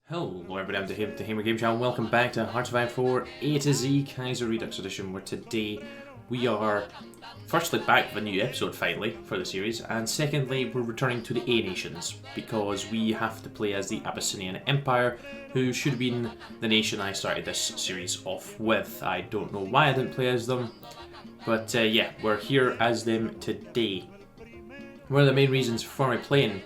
Hello everybody, I'm the Hamer Game Channel. Welcome back to HOI4 A to Z Kaiserredux Edition, where today we are firstly back with a new episode finally for the series, and secondly we're returning to the A nations because we have to play as the Abyssinian Empire, who should have been the nation I started this series off with. I don't know why I didn't play as them, but yeah, we're here as them today. One of the main reasons for me playing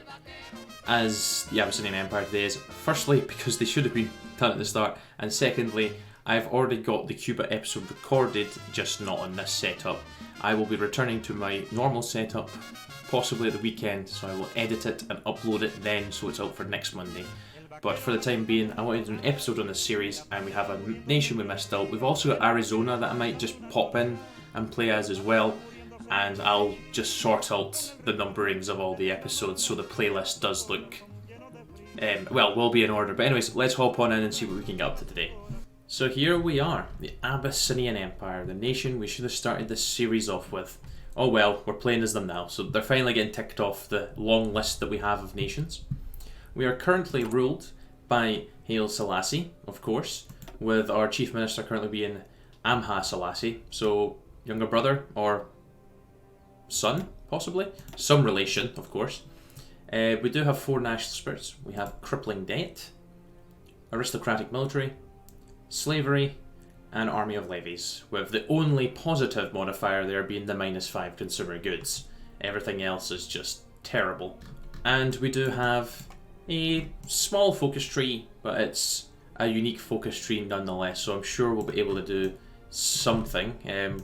as the Abyssinian Empire today is firstly because they should have been done at the start, and secondly I've already got the Cuba episode recorded, just not on this setup. I will be returning to my normal setup possibly at the weekend, so I will edit it and upload it then so it's out for next Monday. But for the time being, I wanted to do an episode on this series, and we have a nation we missed out. We've also got Arizona that I might just pop in and play as well. And I'll just sort out the numberings of all the episodes so the playlist does look, will be in order. But anyways, let's hop on in and see what we can get up to today. So here we are, the Abyssinian Empire, the nation we should have started this series off with. Oh well, we're playing as them now, so they're finally getting ticked off the long list that we have of nations. We are currently ruled by Haile Selassie, of course, with our chief minister currently being Amha Selassie, so younger brother or son, possibly. Some relation, of course. We do have 4 national spirits. We have crippling debt, aristocratic military, slavery, and army of levies, with the only positive modifier there being the -5 consumer goods. Everything else is just terrible. And we do have a small focus tree, but it's a unique focus tree nonetheless, so I'm sure we'll be able to do something.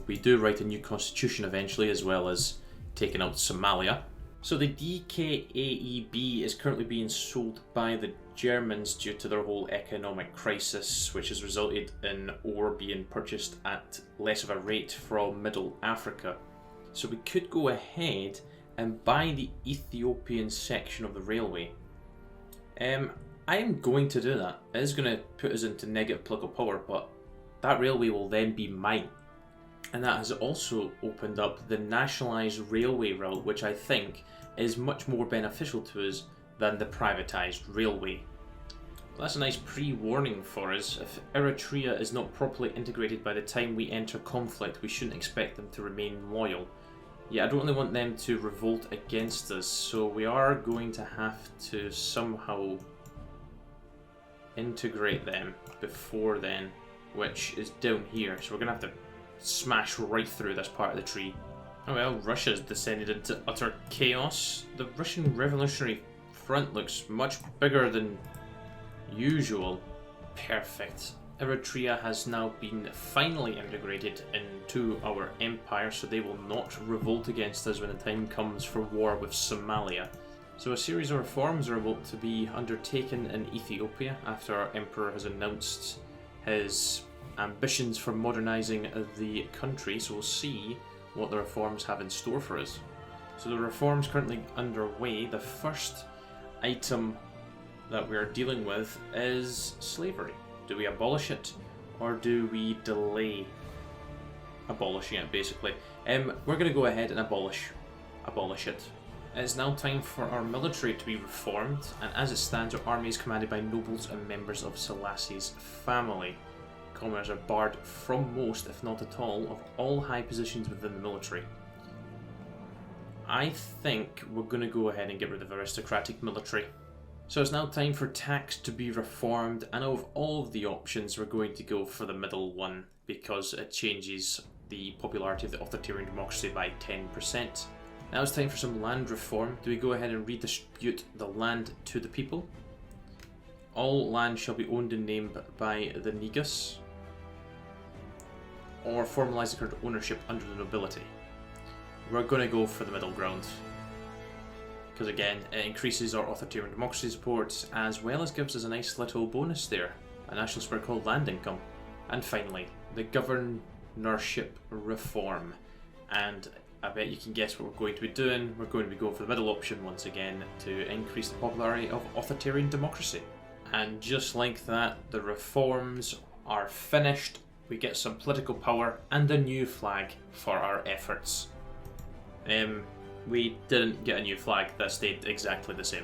We do write a new constitution eventually, as well as taking out Somalia. So the DKAEB is currently being sold by the Germans due to their whole economic crisis, which has resulted in ore being purchased at less of a rate from Middle Africa. So we could go ahead and buy the Ethiopian section of the railway. I am going to do that. It is going to put us into negative political power, but that railway will then be mine. And that has also opened up the nationalised railway route, which I think is much more beneficial to us than the privatised railway. Well, that's a nice pre-warning for us. If Eritrea is not properly integrated by the time we enter conflict, we shouldn't expect them to remain loyal. Yeah, I don't really want them to revolt against us, so we are going to have to somehow integrate them before then, which is down here, so we're going to have to smash right through this part of the tree. Oh well, Russia's descended into utter chaos. The Russian Revolutionary Front looks much bigger than usual. Perfect. Eritrea has now been finally integrated into our empire, so they will not revolt against us when the time comes for war with Somalia. So a series of reforms are about to be undertaken in Ethiopia after our emperor has announced his ambitions for modernising the country, so we'll see what the reforms have in store for us. So the reforms currently underway. The first item that we're dealing with is slavery. Do we abolish it, or do we delay abolishing it, basically? We're going to go ahead and abolish it. It's now time for our military to be reformed, and as it stands, our army is commanded by nobles and members of Selassie's family. Commoners are barred from most, if not at all high positions within the military. I think we're going to go ahead and get rid of aristocratic military. So it's now time for tax to be reformed, and of all of the options we're going to go for the middle one because it changes the popularity of the authoritarian democracy by 10%. Now it's time for some land reform. Do we go ahead and redistribute the land to the people? All land shall be owned and named by the Negus, or formalise the current ownership under the nobility. We're going to go for the middle ground, because again, it increases our authoritarian democracy support, as well as gives us a nice little bonus there, a national spirit called land income. And finally, the governorship reform. And I bet you can guess what we're going to be doing. We're going to be going for the middle option once again to increase the popularity of authoritarian democracy. And just like that, the reforms are finished. We get some political power and a new flag for our efforts. We didn't get a new flag, that stayed exactly the same.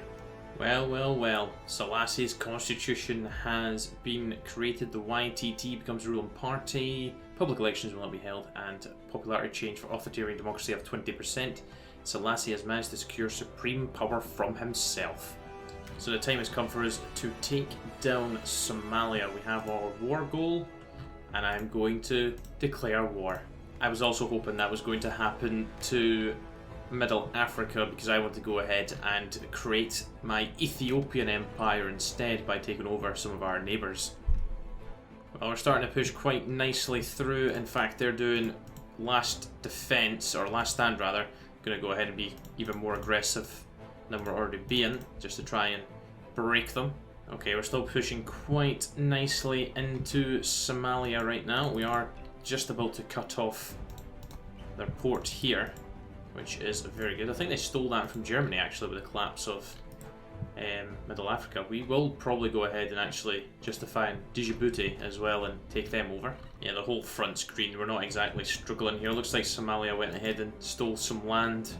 Well, well, well. Selassie's constitution has been created. The YTT becomes a ruling party. Public elections will not be held, and popularity change for authoritarian democracy of 20%. Selassie has managed to secure supreme power from himself. So the time has come for us to take down Somalia. We have our war goal, and I'm going to declare war. I was also hoping that was going to happen to Middle Africa, because I want to go ahead and create my Ethiopian Empire instead by taking over some of our neighbours. Well, we're starting to push quite nicely through. In fact, they're doing last defense, or last stand rather. Going to go ahead and be even more aggressive than we're already being, just to try and break them. Okay, we're still pushing quite nicely into Somalia right now. We are just about to cut off their port here, which is very good. I think they stole that from Germany actually with the collapse of Middle Africa. We will probably go ahead and actually justify Djibouti as well and take them over. Yeah, the whole front screen, we're not exactly struggling here. Looks like Somalia went ahead and stole some land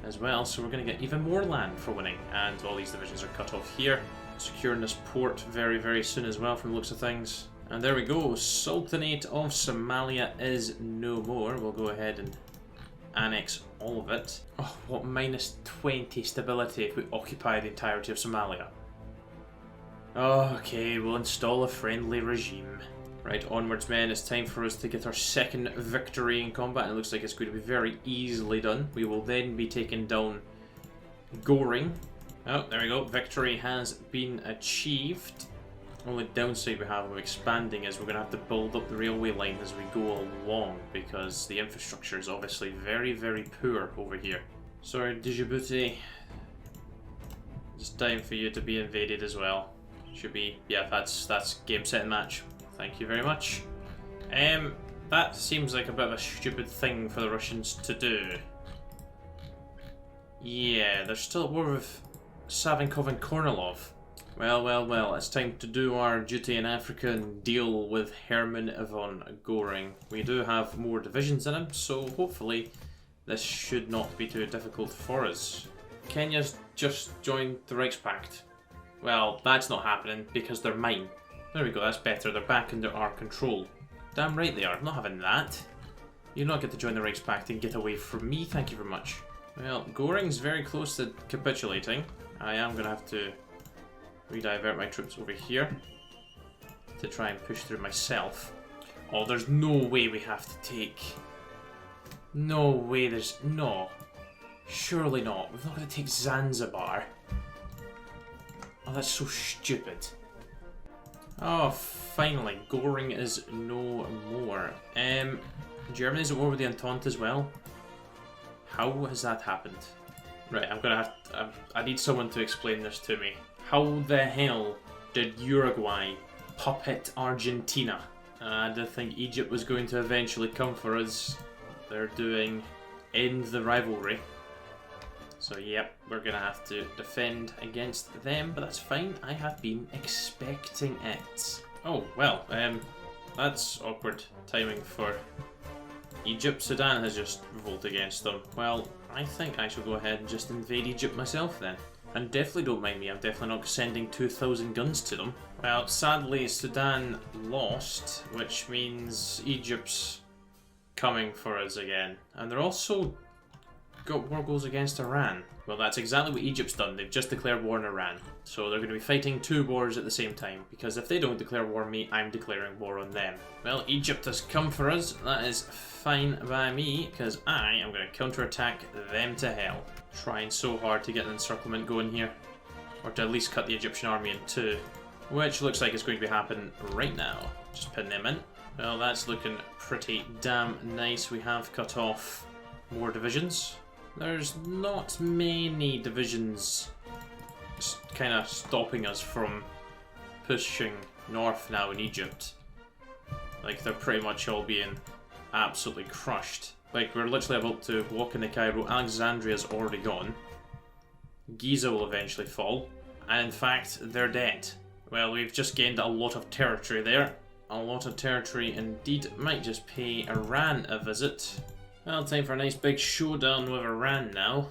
as well, so we're going to get even more land for winning. And all these divisions are cut off here. Securing this port very, very soon as well from the looks of things. And there we go, Sultanate of Somalia is no more. We'll go ahead and annex all of it. Oh, what, minus 20 stability if we occupy the entirety of Somalia. Okay, we'll install a friendly regime. Right, onwards men, it's time for us to get our second victory in combat, and it looks like it's going to be very easily done. We will then be taking down Goring. Oh, there we go, victory has been achieved. Only downside we have of expanding is we're going to have to build up the railway line as we go along, because the infrastructure is obviously very, very poor over here. Sorry, Djibouti. It's time for you to be invaded as well. Should be, yeah, that's game, set, and match. Thank you very much. That seems like a bit of a stupid thing for the Russians to do. Yeah, there's still a war with Savinkov and Kornilov. Well, well, well, it's time to do our duty in Africa and deal with Hermann von Goring. We do have more divisions in him, so hopefully this should not be too difficult for us. Kenya's just joined the Reichspakt. Well, that's not happening because they're mine. There we go, that's better. They're back under our control. Damn right they are. I'm not having that. You do not get to join the Reichspakt and get away from me, thank you very much. Well, Goring's very close to capitulating. I am going to have to redivert my troops over here to try and push through myself. Oh, there's no way we have to take... No way, there's... No. Surely not. We're not going to take Zanzibar. Oh, that's so stupid. Oh, finally. Goring is no more. Germany's at war with the Entente as well. How has that happened? Right, I'm gonna have to, I need someone to explain this to me. How the hell did Uruguay puppet Argentina? I did think Egypt was going to eventually come for us. They're doing end the rivalry. So yep, we're gonna have to defend against them, but that's fine. I have been expecting it. Oh, well, that's awkward timing for Egypt. Sudan has just revolted against them. Well, I think I shall go ahead and just invade Egypt myself then. And definitely don't mind me, I'm definitely not sending 2,000 guns to them. Well, sadly Sudan lost, which means Egypt's coming for us again. And they're also got war goals against Iran. Well, that's exactly what Egypt's done. They've just declared war on Iran. So they're going to be fighting two wars at the same time, because if they don't declare war on me, I'm declaring war on them. Well, Egypt has come for us. That is fine by me, because I am going to counterattack them to hell. Trying so hard to get an encirclement going here, or to at least cut the Egyptian army in two, which looks like it's going to be happening right now. Just pin them in. Well, that's looking pretty damn nice. We have cut off more divisions. There's not many divisions kind of stopping us from pushing north now in Egypt. Like, they're pretty much all being absolutely crushed. Like, we're literally about to walk into Cairo. Alexandria's already gone. Giza will eventually fall. And in fact, they're dead. Well, we've just gained a lot of territory there. A lot of territory indeed. Might just pay Iran a visit. Well, time for a nice big showdown with Iran now.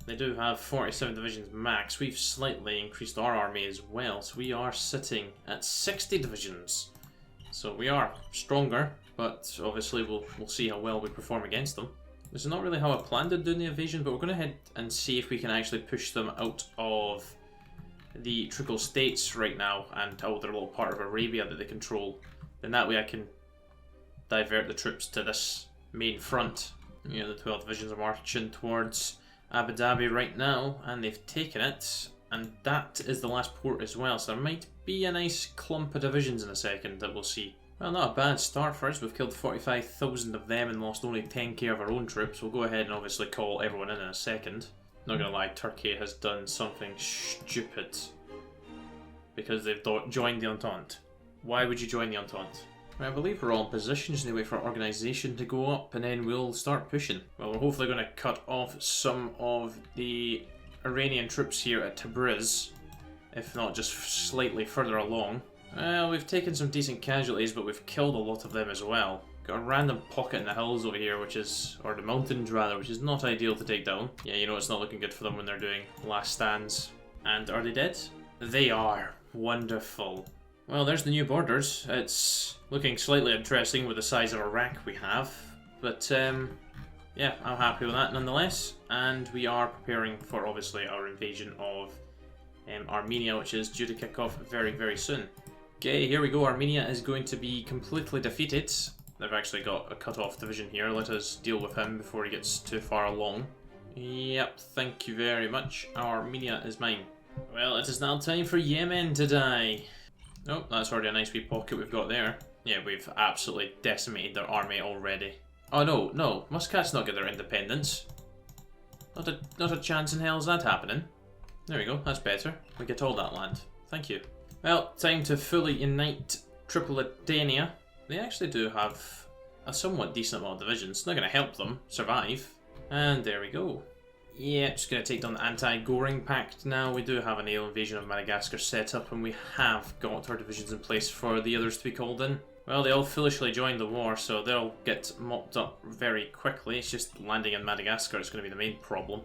They do have 47 divisions max. We've slightly increased our army as well, so we are sitting at 60 divisions. So we are stronger, but obviously we'll see how well we perform against them. This is not really how I planned on doing the invasion, but we're going to head and see if we can actually push them out of the Trickle States right now and out their little part of Arabia that they control. Then that way I can divert the troops to this main front. You know, the 12 divisions are marching towards Abu Dhabi right now, and they've taken it, and that is the last port as well, so there might be a nice clump of divisions in a second that we'll see. Well, not a bad start for us. We've killed 45,000 of them and lost only 10k of our own troops. We'll go ahead and obviously call everyone in a second. Not gonna lie, Turkey has done something stupid because they've joined the Entente. Why would you join the Entente? I believe we're all in positions anyway for our organisation to go up, and then we'll start pushing. Well, we're hopefully going to cut off some of the Iranian troops here at Tabriz, if not just slightly further along. Well, we've taken some decent casualties, but we've killed a lot of them as well. Got a random pocket in the hills over here, which is, or the mountains rather, which is not ideal to take down. Yeah, you know it's not looking good for them when they're doing last stands. And are they dead? They are. Wonderful. Well, there's the new borders. It's looking slightly interesting with the size of Iraq we have, but yeah, I'm happy with that nonetheless. And we are preparing for obviously our invasion of Armenia, which is due to kick off very, very soon. Okay, here we go. Armenia is going to be completely defeated. They've actually got a cut-off division here. Let us deal with him before he gets too far along. Yep, thank you very much. Armenia is mine. Well, it is now time for Yemen to die. Oh, that's already a nice wee pocket we've got there. Yeah, we've absolutely decimated their army already. Oh no, Muscat's not get their independence. Not a chance in hell is that happening. There we go, that's better. We get all that land. Thank you. Well, time to fully unite Tripolitania. They actually do have a somewhat decent amount of divisions. It's not going to help them survive. And there we go. Yeah, just going to take down the Anti-Goring Pact now. We do have a naval invasion of Madagascar set up, and we have got our divisions in place for the others to be called in. Well, they all foolishly joined the war, so they'll get mopped up very quickly. It's just landing in Madagascar is going to be the main problem.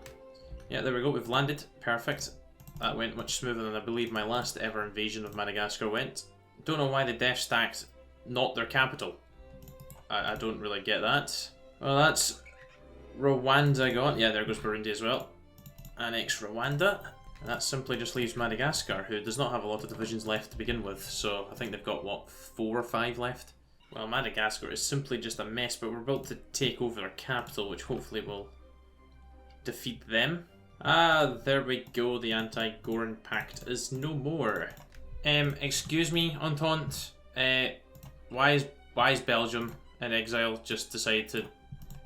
Yeah, there we go, we've landed. Perfect. That went much smoother than I believe my last ever invasion of Madagascar went. Don't know why the Death Stacked not their capital. I don't really get that. Well, that's Rwanda got. Yeah, there goes Burundi as well. Annex Rwanda. And that simply just leaves Madagascar, who does not have a lot of divisions left to begin with. So I think they've got, what, 4 or 5 left? Well, Madagascar is simply just a mess, but we're about to take over their capital, which hopefully will defeat them. Ah, there we go. The Anti-Goring Pact is no more. Excuse me, Entente. Why is Belgium in exile just decide to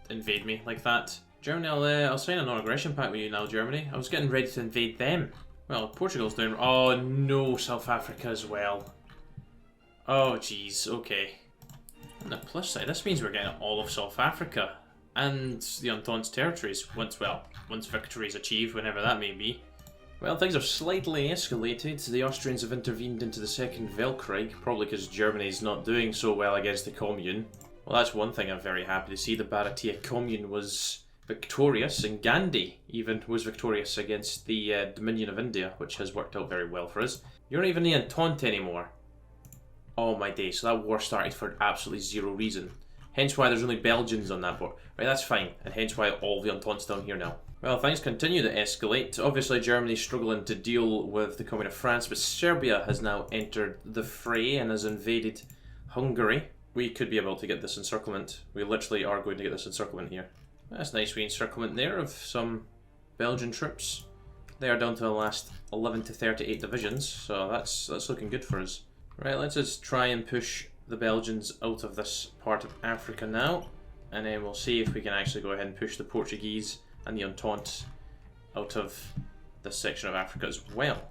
invade me like that? Germany, I'll sign a non-aggression pact with you now, Germany. I was getting ready to invade them. Well, Portugal's down. Oh no, South Africa as well. Oh jeez, okay. On the plus side, this means we're getting all of South Africa and the Entente's territories once victory is achieved, whenever that may be. Well, things have slightly escalated. The Austrians have intervened into the Second Weltkrieg, probably because Germany's not doing so well against the Commune. Well, that's one thing I'm very happy to see. The Bharatiya Commune was victorious, and Gandhi even was victorious against the Dominion of India, which has worked out very well for us. You're not even the Entente anymore. Oh my days, so that war started for absolutely zero reason. Hence why there's only Belgians on that board. Right, that's fine, and hence why all the Entente's down here now. Well, things continue to escalate. Obviously, Germany's struggling to deal with the Commune of France, but Serbia has now entered the fray and has invaded Hungary. We could be able to get this encirclement. We literally are going to get this encirclement here. That's a nice wee encirclement there of some Belgian troops. They are down to the last 11 to 38 divisions, so that's looking good for us. Right, let's just try and push the Belgians out of this part of Africa now, and then we'll see if we can actually go ahead and push the Portuguese and the Entente out of this section of Africa as well.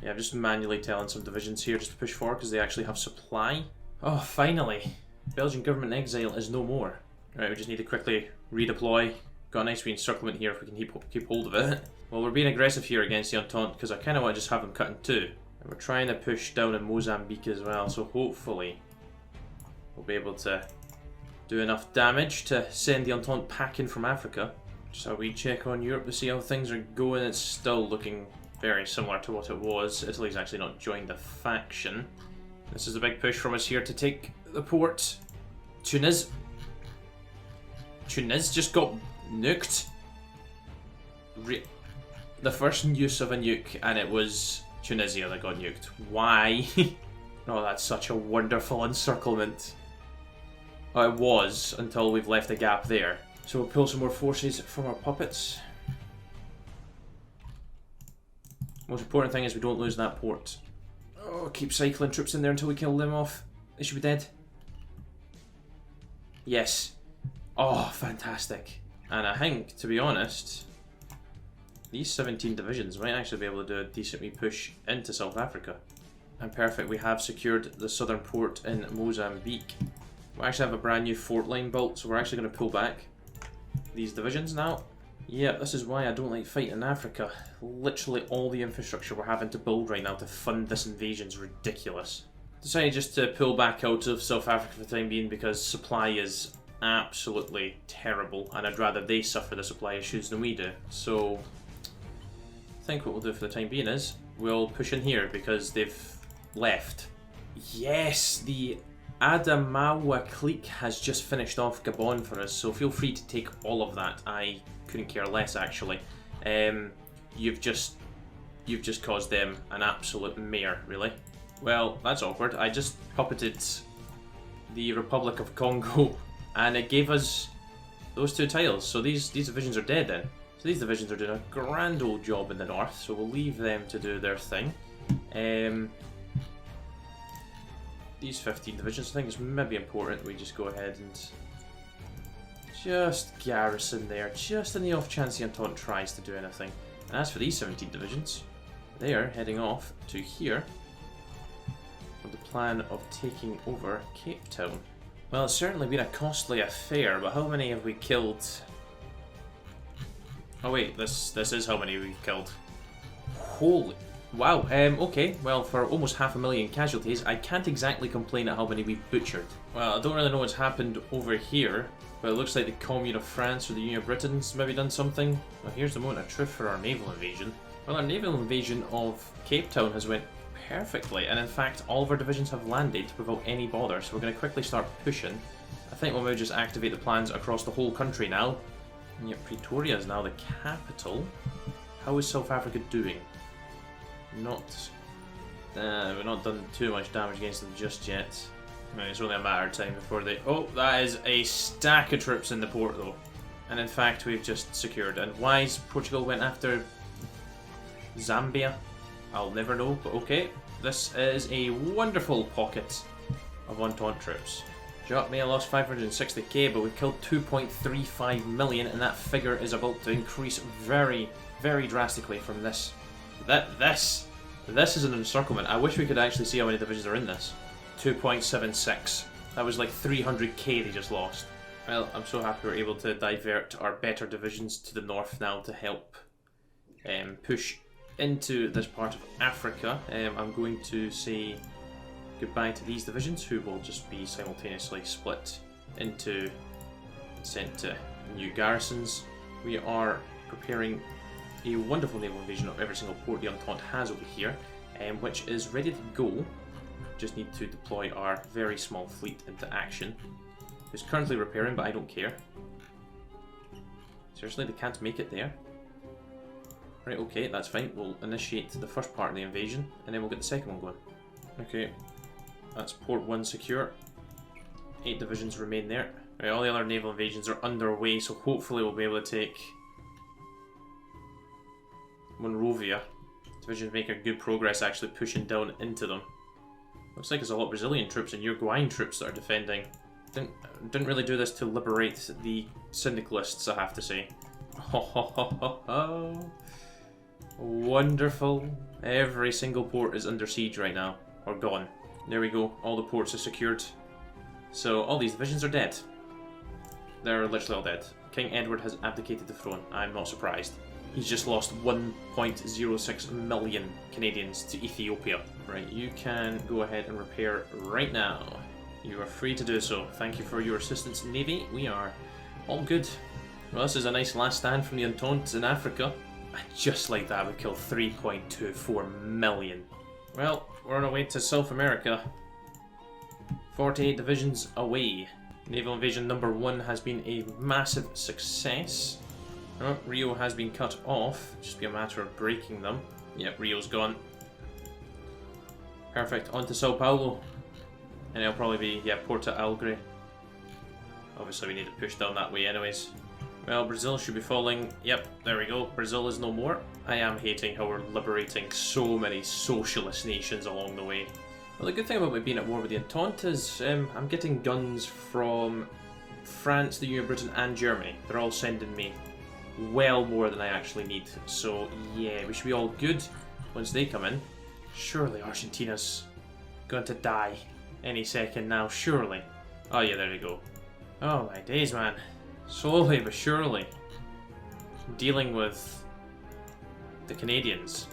Yeah, I'm just manually telling some divisions here just to push forward because they actually have supply. Oh, finally! Belgian government exile is no more. Right, we just need to quickly redeploy. Got a nice wee encirclement here if we can keep hold of it. Well, we're being aggressive here against the Entente because I kind of want to just have them cut in two. And we're trying to push down in Mozambique as well, so hopefully we'll be able to do enough damage to send the Entente packing from Africa. Just a wee check on Europe to see how things are going. It's still looking very similar to what it was. Italy's actually not joined the faction. This is a big push from us here to take the port. Tunis just got nuked. The first use of a nuke, and it was Tunisia that got nuked. Why? Oh, that's such a wonderful encirclement. Oh, it was, until we've left a gap there. So we'll pull some more forces from our puppets. Most important thing is we don't lose that port. Oh, keep cycling troops in there until we kill them off. They should be dead. Yes. Oh, fantastic. And I think, to be honest, these 17 divisions might actually be able to do a decent wee push into South Africa. And perfect, we have secured the southern port in Mozambique. We actually have a brand new fort line built, so we're actually going to pull back these divisions now. Yeah, this is why I don't like fighting in Africa. Literally all the infrastructure we're having to build right now to fund this invasion is ridiculous. Decided just to pull back out of South Africa for the time being because supply is absolutely terrible, and I'd rather they suffer the supply issues than we do. So I think what we'll do for the time being is we'll push in here because they've left. Yes, the Adamawa clique has just finished off Gabon for us, so feel free to take all of that. I couldn't care less, actually. You've just caused them an absolute mare, really. Well, that's awkward. I just puppeted the Republic of Congo, and it gave us those two tiles. So these divisions are dead then. So these divisions are doing a grand old job in the north, so we'll leave them to do their thing. These 15 divisions, I think it's maybe important we just go ahead and just garrison there, just in the off chance the Entente tries to do anything. And as for these 17 divisions, they are heading off to here with the plan of taking over Cape Town. Well, it's certainly been a costly affair, but how many have we killed? Oh wait, this is how many we've killed. Holy... Wow, okay, well, for almost 500,000 casualties, I can't exactly complain at how many we've butchered. Well, I don't really know what's happened over here, but it looks like the Commune of France or the Union of Britain's maybe done something. Well, here's the moment of truth for our naval invasion. Well, our naval invasion of Cape Town has went perfectly, and in fact, all of our divisions have landed without any bother, so we're going to quickly start pushing. I think we'll maybe just activate the plans across the whole country now. And yet Pretoria is now the capital. How is South Africa doing? We've not done too much damage against them just yet. I mean, it's only a matter of time before they... Oh, that is a stack of troops in the port though. And in fact, we've just secured. And why Portugal went after Zambia, I'll never know, but okay. This is a wonderful pocket of Entente troops. Jacques may have lost 560k, but we've killed 2.35 million, and that figure is about to increase very, very drastically from this. This is an encirclement. I wish we could actually see how many divisions are in this. 2.76. That was like 300k they just lost. Well, I'm so happy we're able to divert our better divisions to the north now to help push into this part of Africa. I'm going to say goodbye to these divisions, who will just be simultaneously split into and sent to new garrisons. We are preparing a wonderful naval invasion of every single port the Entente has over here, which is ready to go. Just need to deploy our very small fleet into action. It's currently repairing, but I don't care. Seriously, they can't make it there? Right, okay, that's fine. We'll initiate the first part of the invasion, and then we'll get the second one going. Okay, that's port 1 secure. 8 divisions remain there. Right, all the other naval invasions are underway, so hopefully we'll be able to take Monrovia. Divisions making good progress actually pushing down into them. Looks like there's a lot of Brazilian troops and Uruguayan troops that are defending. Didn't really do this to liberate the syndicalists, I have to say. Wonderful. Every single port is under siege right now, or gone. There we go, all the ports are secured. So all these divisions are dead. They're literally all dead. King Edward has abdicated the throne. I'm not surprised. He's just lost 1.06 million Canadians to Ethiopia. Right, you can go ahead and repair right now. You are free to do so. Thank you for your assistance, Navy. We are all good. Well, this is a nice last stand from the Entente in Africa. And just like that, we killed 3.24 million. Well, we're on our way to South America. 48 divisions away. Naval invasion number 1 has been a massive success. Oh, Rio has been cut off. Just be a matter of breaking them. Yep, Rio's gone. Perfect. On to Sao Paulo. And it'll probably be, yeah, Porto Alegre. Obviously we need to push down that way anyways. Well, Brazil should be falling. Yep, there we go. Brazil is no more. I am hating how we're liberating so many socialist nations along the way. Well, the good thing about me being at war with the Entente is I'm getting guns from France, the Union of Britain and Germany. They're all sending me well more than I actually need. So yeah, we should be all good once they come in. Surely Argentina's going to die any second now, surely. Oh yeah, there we go. Oh my days, man. Slowly but surely. Dealing with the Canadians,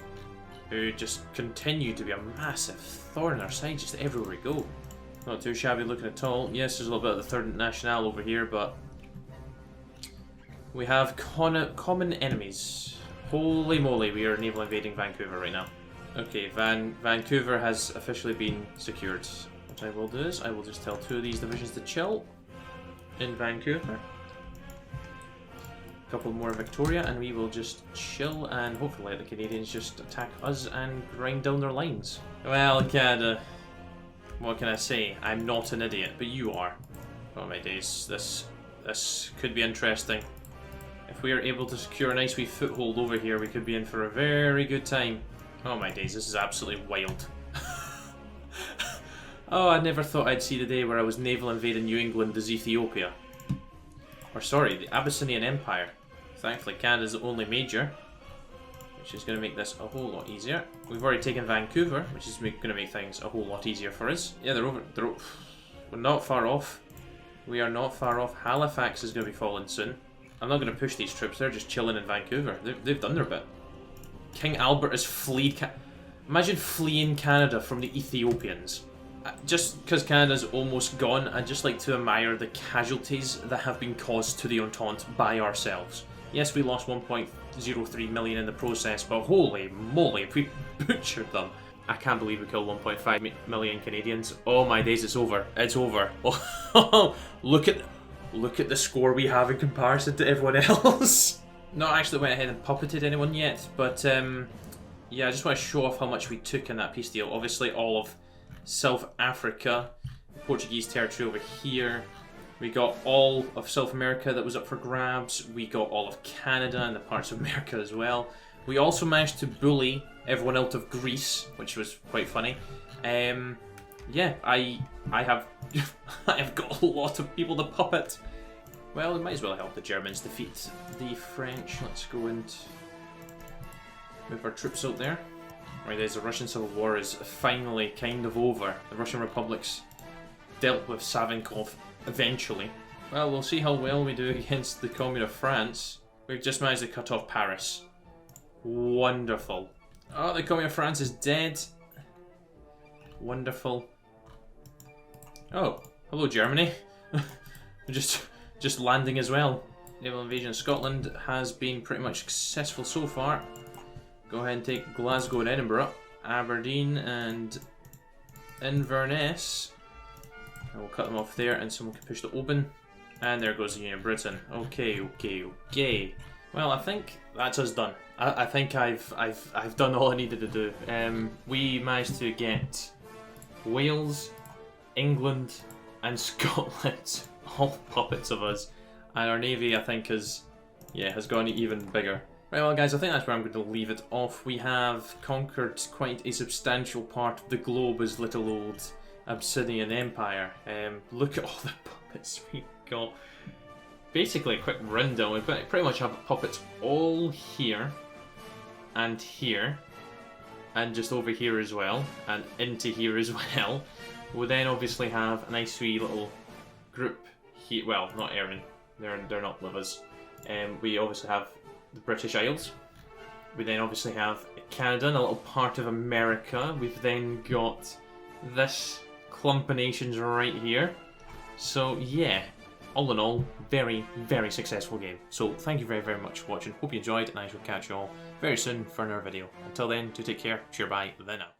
who just continue to be a massive thorn in our side just everywhere we go. Not too shabby looking at all. Yes, there's a little bit of the Third National over here, but we have common enemies. Holy moly, we are naval invading Vancouver right now. Okay, Vancouver has officially been secured. What I will do is, I will just tell 2 of these divisions to chill in Vancouver. A couple more Victoria, and we will just chill and hopefully let the Canadians just attack us and grind down their lines. Well, Canada, what can I say? I'm not an idiot, but you are. Oh my days, this could be interesting. If we are able to secure a nice wee foothold over here, we could be in for a very good time. Oh my days, this is absolutely wild. Oh, I never thought I'd see the day where I was naval invading New England as Ethiopia. Or sorry, the Abyssinian Empire. Thankfully Canada's the only major, which is going to make this a whole lot easier. We've already taken Vancouver, which is going to make things a whole lot easier for us. Yeah, we're not far off. We are not far off. Halifax is going to be falling soon. I'm not going to push these troops, they're just chilling in Vancouver. They've done their bit. King Albert has fled. Imagine fleeing Canada from the Ethiopians. Just because Canada's almost gone, I'd just like to admire the casualties that have been caused to the Entente by ourselves. Yes, we lost 1.03 million in the process, but holy moly, we butchered them. I can't believe we killed 1.5 million Canadians. Oh my days, it's over. It's over. Oh, look at the score we have in comparison to everyone else. Not actually went ahead and puppeted anyone yet, but yeah, I just want to show off how much we took in that peace deal. Obviously, all of South Africa, Portuguese territory over here. We got all of South America that was up for grabs. We got all of Canada and the parts of America as well. We also managed to bully everyone out of Greece, which was quite funny. Yeah, I have I have got a lot of people to puppet. Well, it might as well help the Germans defeat the French. Let's go and move our troops out there. Right, guys, the Russian Civil War is finally kind of over. The Russian Republic's dealt with Savinkov eventually. Well, we'll see how well we do against the Commune of France. We've just managed to cut off Paris. Wonderful. Oh, the Commune of France is dead. Wonderful. Oh, hello Germany. just landing as well. Naval invasion of Scotland has been pretty much successful so far. Go ahead and take Glasgow and Edinburgh, Aberdeen and Inverness. And we'll cut them off there, and someone can push the Oban. And there goes the Union of Britain. Okay. Well, I think that's us done. I think I've done all I needed to do. We managed to get Wales, England, and Scotland all puppets of us, and our navy I think has gone even bigger. Right, well guys, I think that's where I'm going to leave it off. We have conquered quite a substantial part of the globe as little old Abyssinian Empire. Look at all the puppets we got. Basically, a quick rundown. We pretty much have puppets all here, and here, and just over here as well, and into here as well. We'll then obviously have a nice wee little group here. Well, not Erin. They're not with us. We obviously have the British Isles. We then obviously have Canada and a little part of America. We've then got this clump of nations right here. So yeah, all in all, very, very successful game. So thank you very, very much for watching. Hope you enjoyed, and I shall catch you all very soon for another video. Until then, do take care. Cheer bye. Then out.